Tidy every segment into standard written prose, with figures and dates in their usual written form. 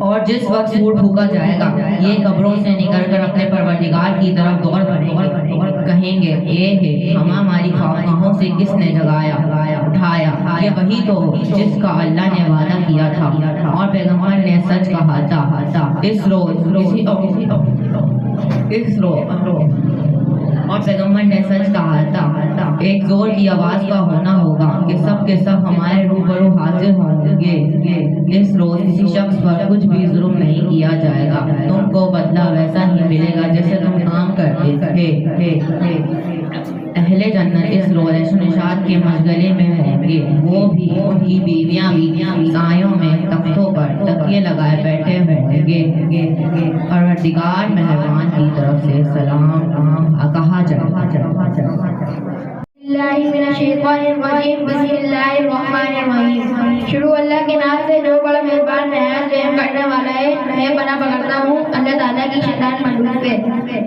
اور جس وقت سور پھونکا جائے گا یہ قبروں سے نکل کر اپنے پروردگار کی طرف دوڑ پڑیں گے اور کہیں گے اے ہمیں ہماری خوابگاہوں سے کس نے جگایا اٹھایا، یہ وہی تو جس کا اللہ نے وعدہ کیا تھا اور پیغمبر نے سچ کہا تھا۔ اس روز اور پیغمبر نے سچ کہا تھا، ایک زور کی آواز کا ہونا ہوگا کہ سب کے سب ہمارے روبرو حاضر ہوں گے۔ اس روز کسی شخص پر کچھ بھی ظلم نہیں کیا جائے گا، تم کو بدلہ ویسا ہی ملے گا جیسے تم کام کرتے تھے۔ اہل جنت اس روز عیش و نشاط کے مشغلے میں ہوں گے، وہ بھی ان کی بیویاں سایوں میں تختوں پر تکیے لگائے بیٹھے ہوں گے۔ پروردگار مہربان کی طرف سے سلام کہا جائے۔ بسم اللہ الرحمن الرحیم۔ شروع اللہ کے نام سے جو بڑا مہربان نہایت رحم کرنے والا ہے۔ میں پناہ پکڑتا ہوں اللہ تعالیٰ کی شیطان مردود سے۔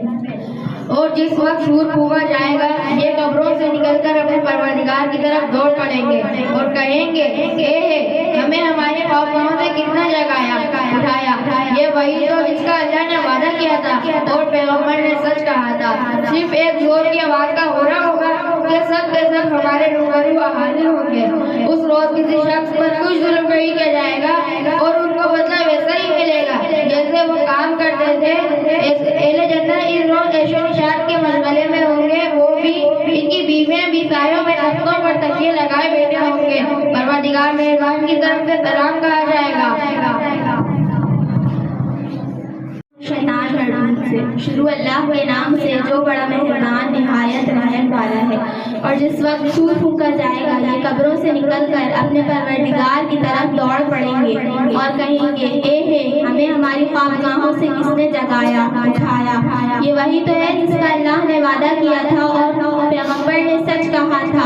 اور جس وقت سور پھونکا جائے گا یہ قبروں سے نکل کر اپنے پروردگار کی طرف دوڑ پڑیں گے اور کہیں گے اے ہمیں ہمارے خوابگاہوں سے کتنا جگایا اٹھایا، یہ وہی تو جس کا اللہ نے وعدہ کیا تھا اور پیغمبر نے سچ کہا تھا۔ صرف ایک زور کی آواز کا ہو رہا ہوگا کہ سب کے سب ہمارے روبرو حاضر ہوں گے۔ اس روز کسی شخص پر کچھ ظلم نہیں کیا جائے گا اور ان کو بدلہ ویسا ہی ملے گا جیسے وہ کام کرتے تھے۔ اہل جنت اس روز عیش و نشاط کے مشغلے میں ہوں گے، وہ بھی ان کی بیویاں بھی سایوں میں تختوں پر تکیے لگائے بیٹھے ہوں گے۔ پروردگار مہربان کی طرف سے سلام کہا جائے گا۔ شیطان مردود سے۔ شروع اللہ کے نام سے جو بڑا مہربان نہایت رحم والا ہے۔ اور جس وقت سور پھونکا جائے گا یہ قبروں سے نکل کر اپنے پروردگار کی طرف دوڑ پڑیں گے اور کہیں گے اے ہمیں ہماری خوابگاہوں سے کس نے جگایا اٹھایا، یہ وہی تو ہے جس کا اللہ نے وعدہ کیا تھا اور پیغمبر نے سچ کہا تھا۔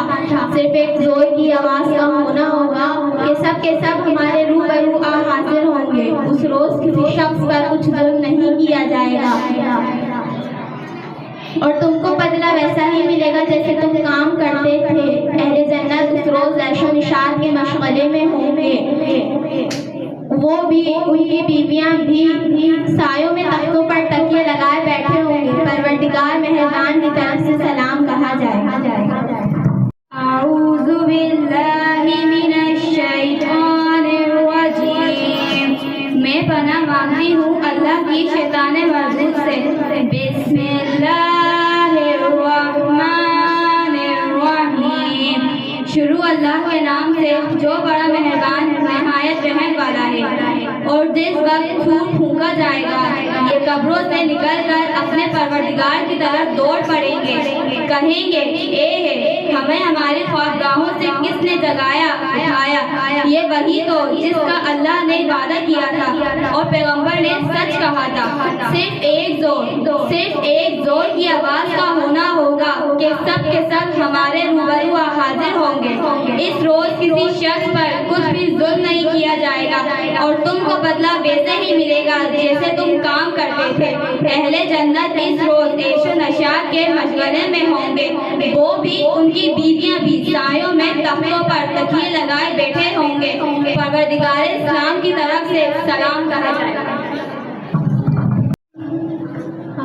صرف ایک زور کی آواز کا ہونا ہوگا کہ سب کے سب ہمارے روبرو حاضر ہوں گے۔ اس روز کسی شخص پر کچھ ظلم نہیں کیا جائے گا اور تم کو بدلہ ویسا ہی ملے گا جیسے تم کام کرتے تھے۔ اہل جنت اس روز عیش و نشاط کے مشغلے میں ہوں گے، وہ بھی ان کی بیویاں بھی سایوں میں تختوں پر تکیے لگائے بیٹھے ہوں گے۔ پروردگار مہربان کی طرف سے سلام کہا جائے۔ اعوذ باللہ من الشیطان الرجیم۔ میں پناہ مانگتی ہوں اللہ کی شیطان مردود سے۔ بسم اللہ الرحمن الرحیم۔ شروع اللہ کے نام سے جو بڑا مہربان نہایت رحم والا ہے۔ اور جس وقت سور پھونکا جائے گا یہ قبروں سے نکل کر اپنے پروردگار کی طرف دوڑ پڑیں گے، کہیں گے اے ہمیں ہماری خوابگاہوں سے کس نے جگایا اٹھایا، یہ وہی تو جس کا اللہ نے وعدہ کیا تھا اور پیغمبر نے سچ کہا تھا۔ صرف ایک زور کی آواز کا ہونا ہوگا کہ سب کے سب ہمارے روبرو حاضر ہوں گے۔ اس روز کسی شخص پر کچھ بھی ظلم نہیں کیا جائے گا اور تم کو بدلہ ویسے ہی ملے گا جیسے تم کام کرتے تھے۔ اہل جنت اس روز عیش و نشاط کے مشغلے میں ہوں گے، وہ بھی ان کی بیویاں بھی سایوں میں تختوں پر تکیے لگائے بیٹھے ہوں گے۔ پروردگار اسلام کی طرف سے سلام کہا جائے۔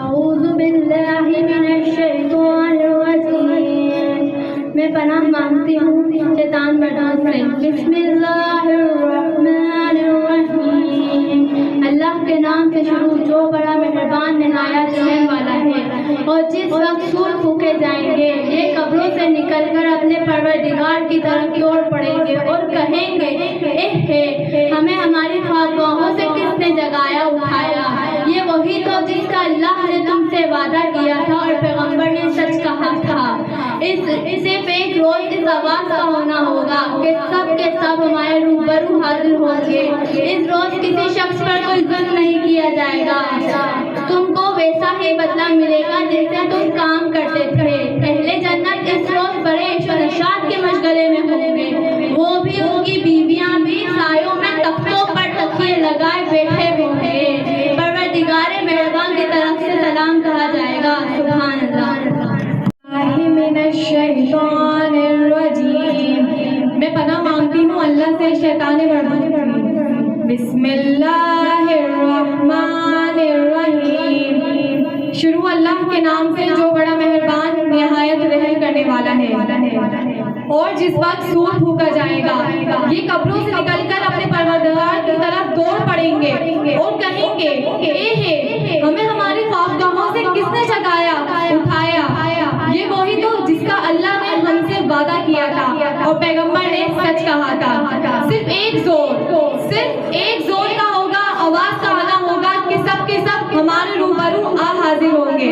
اعوذ باللہ من الشیطان الرجیم۔ میں پناہ مانگتی ہوں شیطان مردود سے۔ بسم اللہ الرحمن الرحیم۔ اللہ کے نام سے شروع جو بڑا مہربان نہایت رحم والا ہے۔ اور جس وقت سور پھونکے جائیں گے یہ قبروں سے نکل کر اپنے پروردگار کی طرف دوڑ پڑیں گے اور کہیں گے اے ہمیں ہماری خوابگاہوں سے کس نے جگایا اٹھایا، یہ وہی تو جس کا اللہ نے تم سے وعدہ کیا تھا اور پیغمبر نے سچ کہا تھا۔ صرف ایک روز اس آواز کا ہونا ہوگا کہ سب کے سب ہمارے روبرو حاضر ہوں گے۔ اس روز کسی شخص پر کوئی ظلم نہیں کیا جائے گا، تم کو ویسا ہی بدلہ ملے گا جیسے تم کام کرتے تھے۔ اہل جنت اس روز بڑے عیش و نشاط کے مشغلے میں ہوں گے، وہ بھی ان کی بیویاں بھی سایوں میں تختوں پر تکیے لگائے بیٹھے ہوں گے۔ پروردگار مہربان کی طرف سے سلام کہا جائے گا۔ سبحان اللہ۔ من الشیطان الرجیم۔ میں پناہ مانگتی ہوں اللہ سے شیطان مردود سے۔ بسم اللہ الرحمن الرحیم. شروع اللہ کے نام سے جو بڑا مہربان نہایت رحم کرنے والا ہے. اور جس وقت سور پھونکا جائے گا یہ قبروں سے نکل کر اپنے پروردگار کی طرف دوڑ پڑیں گے اور کہیں گے اے ہے ہمیں ہماری خوابگاہوں سے کس نے جگایا اٹھایا. یہ وہی تو جس کا اللہ نے ہم سے وعدہ کیا تھا اور پیغمبر نے سچ کہا تھا. صرف ایک زور کا ہوگا, آواز کا آنا ہوگا کہ سب کے سب ہمارے روبرو آ حاضر ہوں گے.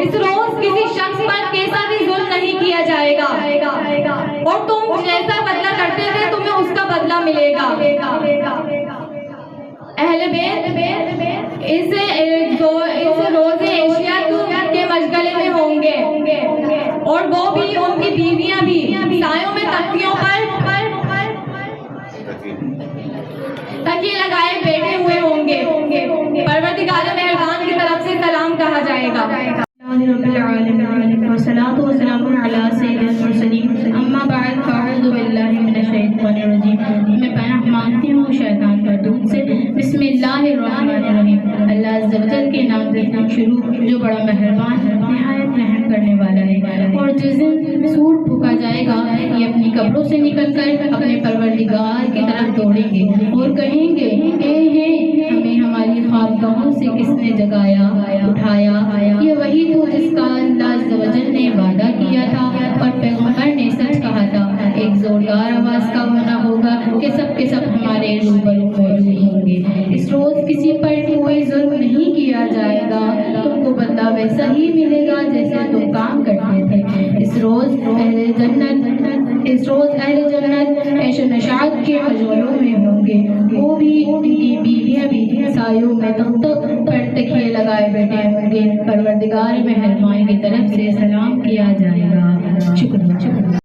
اس روز کسی شخص پر کیسا بھی ظلم نہیں کیا جائے گا اور تم جیسا بدلہ کرتے تھے تمہیں اس کا بدلہ ملے گا. اہل بیت اس روز عشیہ کے مشغلے میں ہوں گے اور وہ بھی ان کی بیویاں بھی سایوں میں تکیوں پر تکیے لگائے بیٹھے ہوئے ہوں گے. پروردگار مہربان کی طرف سے سلام کہا جائے گا. رب العالمین والصلاة والسلام علی سید المرسلین. اما بعد فاعوذ باللہ من الشیطان الرجیم. میں پناہ مانگتی ہوں شیطان مردود سے. بسم اللہ الرحمن الرحیم. اللہ عز و جل کے نام سے شروع جو بڑا مہربان نہایت رحم کرنے والا ہے. اور جس دن سور پھونکا جائے گا یہ اپنی قبروں سے نکل کر اپنے پروردگار کی طرف دوڑیں گے اور کہیں گے اے ہے ہمیں ہماری خوابگاہوں سے کس نے جگایا اٹھایا. یہ وہی تو جس کا اللہ عز و جل نے وعدہ کیا تھا اور پیغمبر نے سچ کہا تھا. ایک زوردار آواز کا ہونا ہوگا کہ سب کے سب ہمارے روبرو موجود ہوں گے. اس روز کسی پر کوئی ظلم نہیں کیا جائے گا, تم کو بدلہ ویسا ہی ملے گا جیسے تم کام کرتے تھے. اس روز اہل جنت عیش و نشاط کے مجملوں میں ہوں گے. وہ بھی ان کی بیویاں بھی سایوں میں تختوں پر تکیے لگائے بیٹھے ہوں گے. پروردگار مہربان کی طرف سے سلام کیا جائے گا. شکریہ.